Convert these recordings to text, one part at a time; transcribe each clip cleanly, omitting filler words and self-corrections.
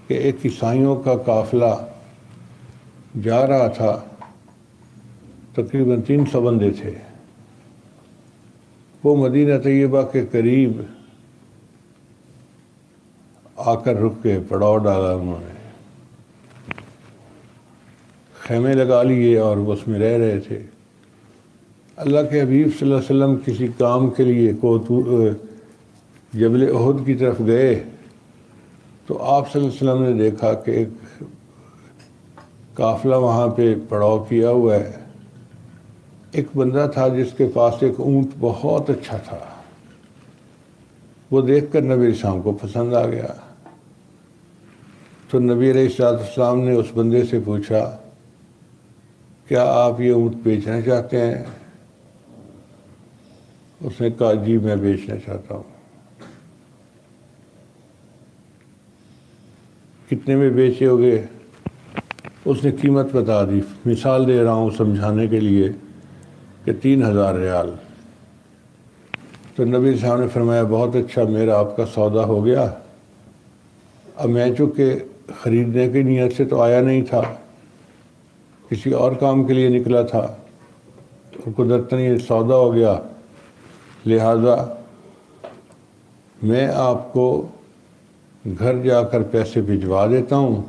کہ ایک عیسائیوں کا قافلہ جا رہا تھا، تقریباً 300 بندے تھے۔ وہ مدینہ طیبہ کے قریب آ کر رک گئے، پڑاؤ ڈالا انہوں نے، خیمے لگا لیے اور اس میں رہ رہے تھے۔ اللہ کے حبیب صلی اللہ علیہ وسلم کسی کام کے لیے جبل احد کی طرف گئے تو آپ صلی اللہ علیہ وسلم نے دیکھا کہ ایک قافلہ وہاں پہ پڑاؤ کیا ہوا ہے۔ ایک بندہ تھا جس کے پاس ایک اونٹ بہت اچھا تھا، وہ دیکھ کر نبی علیہ السلام کو پسند آ گیا۔ تو نبی علیہ السلام نے اس بندے سے پوچھا، کیا آپ یہ اونٹ بیچنا چاہتے ہیں؟ اس نے کہا جی میں بیچنا چاہتا ہوں۔ کتنے میں بیچے ہوگے؟ اس نے قیمت بتا دی۔ مثال دے رہا ہوں سمجھانے کے لیے کہ 3000 ریال۔ تو نبی علیہ السلام نے فرمایا بہت اچھا، میرا آپ کا سودا ہو گیا۔ اب میں چونکہ خریدنے کی نیت سے تو آیا نہیں تھا، کسی اور کام کے لیے نکلا تھا، تو قدرتاً یہ سودا ہو گیا، لہذا میں آپ کو گھر جا کر پیسے بھجوا دیتا ہوں،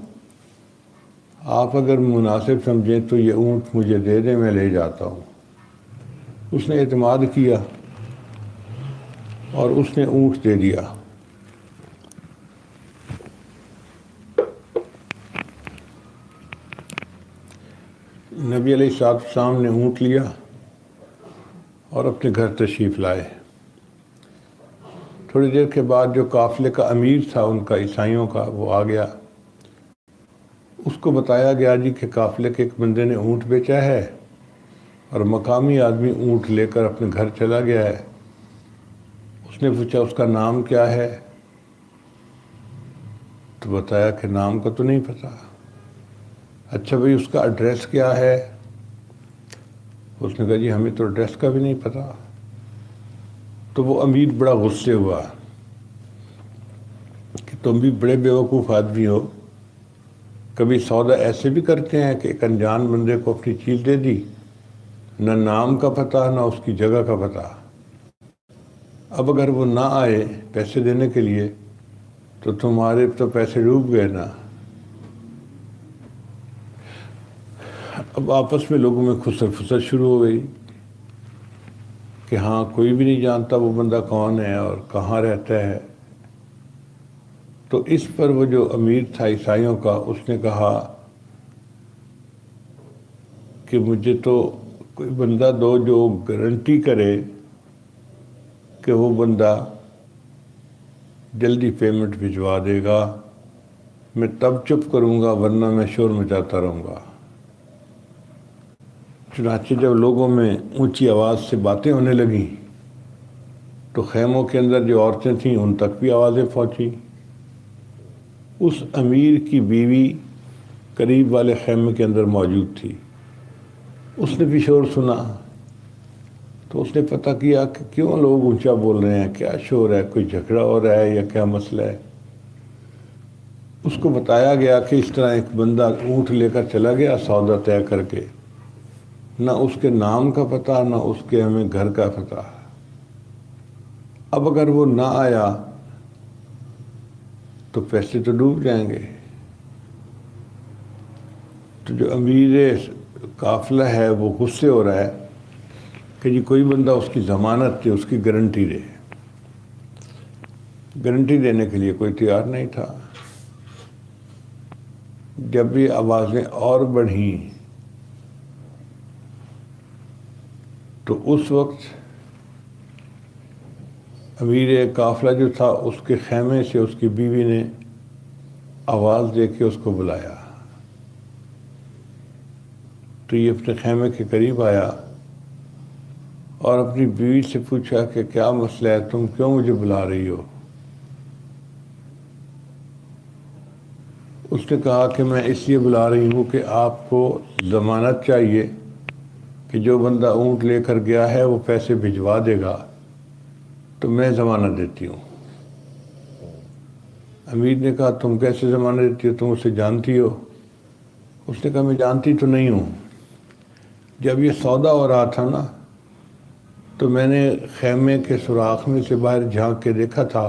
آپ اگر مناسب سمجھیں تو یہ اونٹ مجھے دے دیں، میں لے جاتا ہوں۔ اس نے اعتماد کیا اور اس نے اونٹ دے دیا۔ نبی علیہ السلام نے اونٹ لیا اور اپنے گھر تشریف لائے۔ تھوڑی دیر کے بعد جو قافلے کا امیر تھا ان کا، عیسائیوں کا، وہ آ گیا۔ اس کو بتایا گیا جی کہ قافلے کے ایک بندے نے اونٹ بیچا ہے اور مقامی آدمی اونٹ لے کر اپنے گھر چلا گیا ہے۔ اس نے پوچھا اس کا نام کیا ہے؟ تو بتایا کہ نام کا تو نہیں پتہ۔ اچھا بھئی اس کا ایڈریس کیا ہے؟ اس نے کہا جی ہمیں تو ایڈریس کا بھی نہیں پتہ۔ تو وہ امیر بڑا غصے ہوا کہ تم بھی بڑے بیوقوف آدمی ہو، کبھی سودا ایسے بھی کرتے ہیں کہ ایک انجان بندے کو اپنی چیز دے دی، نہ نام کا پتہ نہ اس کی جگہ کا پتہ۔ اب اگر وہ نہ آئے پیسے دینے کے لیے تو تمہارے تو پیسے ڈوب گئے نا۔ اب آپس میں لوگوں میں خسر فسر شروع ہو گئی کہ ہاں کوئی بھی نہیں جانتا وہ بندہ کون ہے اور کہاں رہتا ہے۔ تو اس پر وہ جو امیر تھا عیسائیوں کا، اس نے کہا کہ مجھے تو کوئی بندہ دو جو گارنٹی کرے کہ وہ بندہ جلدی پیمنٹ بھجوا دے گا، میں تب چپ کروں گا ورنہ میں شور مچاتا رہوں گا۔ چنانچہ جب لوگوں میں اونچی آواز سے باتیں ہونے لگیں تو خیموں کے اندر جو عورتیں تھیں ان تک بھی آوازیں پہنچیں۔ اس امیر کی بیوی قریب والے خیمے کے اندر موجود تھی، اس نے بھی شور سنا تو اس نے پتہ کیا کہ کیوں لوگ اونچا بول رہے ہیں، کیا شور ہے، کوئی جھگڑا ہو رہا ہے یا کیا مسئلہ ہے۔ اس کو بتایا گیا کہ اس طرح ایک بندہ اونٹ لے کر چلا گیا سودا طے کر کے، نہ اس کے نام کا پتہ نہ اس کے ہمیں گھر کا پتہ۔ اب اگر وہ نہ آیا تو پیسے تو ڈوب جائیں گے۔ تو جو امیر قافلہ ہے وہ غصے ہو رہا ہے کہ جی کوئی بندہ اس کی ضمانت دے، اس کی گارنٹی دے۔ گارنٹی دینے کے لیے کوئی تیار نہیں تھا۔ جب یہ آوازیں اور بڑھیں تو اس وقت امیر قافلہ جو تھا اس کے خیمے سے اس کی بیوی نے آواز دے کے اس کو بلایا۔ تو یہ اپنے خیمے کے قریب آیا اور اپنی بیوی سے پوچھا کہ کیا مسئلہ ہے، تم کیوں مجھے بلا رہی ہو؟ اس نے کہا کہ میں اس لیے بلا رہی ہوں کہ آپ کو ضمانت چاہیے کہ جو بندہ اونٹ لے کر گیا ہے وہ پیسے بھجوا دے گا، تو میں ضمانت دیتی ہوں۔ امیر نے کہا تم کیسے ضمانت دیتی ہو، تم اسے جانتی ہو؟ اس نے کہا میں جانتی تو نہیں ہوں، جب یہ سودا ہو رہا تھا نا تو میں نے خیمے کے سوراخ میں سے باہر جھانک کے دیکھا تھا،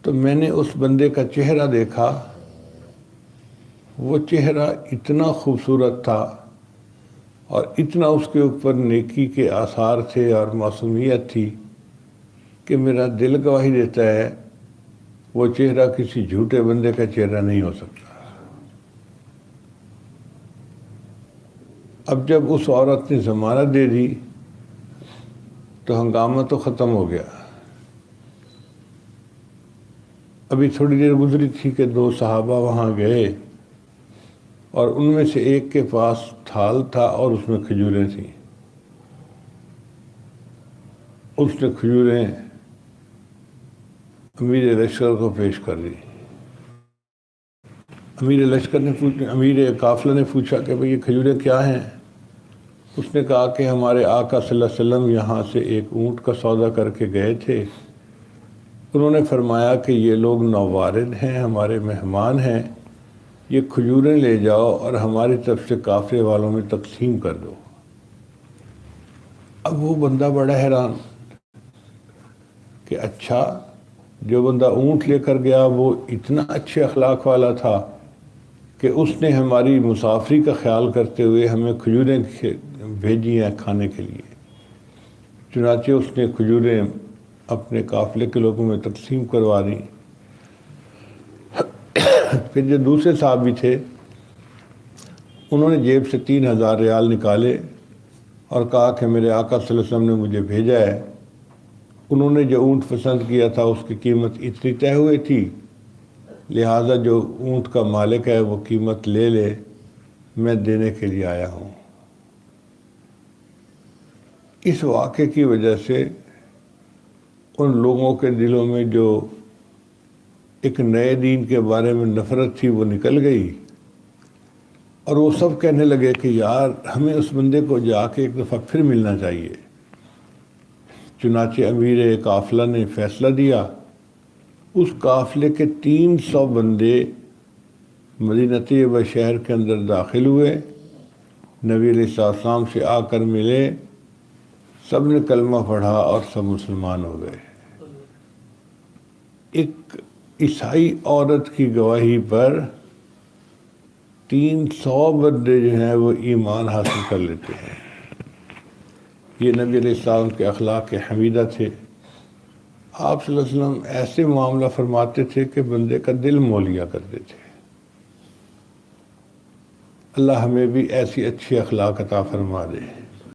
تو میں نے اس بندے کا چہرہ دیکھا، وہ چہرہ اتنا خوبصورت تھا اور اتنا اس کے اوپر نیکی کے آثار تھے اور معصومیت تھی کہ میرا دل گواہی دیتا ہے وہ چہرہ کسی جھوٹے بندے کا چہرہ نہیں ہو سکتا۔ اب جب اس عورت نے ضمانت دے دی تو ہنگامہ تو ختم ہو گیا۔ ابھی تھوڑی دیر گزری تھی کہ دو صحابہ وہاں گئے اور ان میں سے ایک کے پاس تھال تھا اور اس میں کھجوریں تھیں۔ اس نے کھجوریں امیر لشکر کو پیش کر دی۔ امیر قافلہ نے پوچھا کہ بھئی یہ کھجوریں کیا ہیں؟ اس نے کہا کہ ہمارے آقا صلی اللہ علیہ وسلم یہاں سے ایک اونٹ کا سودا کر کے گئے تھے، انہوں نے فرمایا کہ یہ لوگ نوارد ہیں، ہمارے مہمان ہیں، یہ کھجوریں لے جاؤ اور ہماری طرف سے قافلے والوں میں تقسیم کر دو۔ اب وہ بندہ بڑا حیران کہ اچھا، جو بندہ اونٹ لے کر گیا وہ اتنا اچھے اخلاق والا تھا کہ اس نے ہماری مسافری کا خیال کرتے ہوئے ہمیں کھجوریں بھیجی ہیں کھانے کے لیے۔ چنانچہ اس نے کھجوریں اپنے قافلے کے لوگوں میں تقسیم کروا دی۔ پھر جو دوسرے صاحب بھی تھے انہوں نے جیب سے 3000 ریال نکالے اور کہا کہ میرے آقا صلی اللہ علیہ وسلم نے مجھے بھیجا ہے، انہوں نے جو اونٹ پسند کیا تھا اس کی قیمت اتنی طے ہوئی تھی، لہٰذا جو اونٹ کا مالک ہے وہ قیمت لے لے، میں دینے کے لیے آیا ہوں۔ اس واقعے کی وجہ سے ان لوگوں کے دلوں میں جو ایک نئے دین کے بارے میں نفرت تھی وہ نکل گئی، اور وہ سب کہنے لگے کہ یار ہمیں اس بندے کو جا کے ایک دفعہ پھر ملنا چاہیے۔ چنانچہ امیر قافلہ نے فیصلہ دیا، اس قافلے کے 300 بندے مدینہ طیبہ شہر کے اندر داخل ہوئے، نبی علیہ السلام سے آ کر ملے، سب نے کلمہ پڑھا اور سب مسلمان ہو گئے۔ ایک عیسائی عورت کی گواہی پر 300 بندے جو ہیں وہ ایمان حاصل کر لیتے ہیں۔ یہ نبی علیہ السلام کے اخلاق کے حمیدہ تھے۔ آپ صلی اللہ علیہ وسلم ایسے معاملہ فرماتے تھے کہ بندے کا دل مو لیا کرتے تھے۔ اللہ ہمیں بھی ایسی اچھی اخلاق عطا فرما دے۔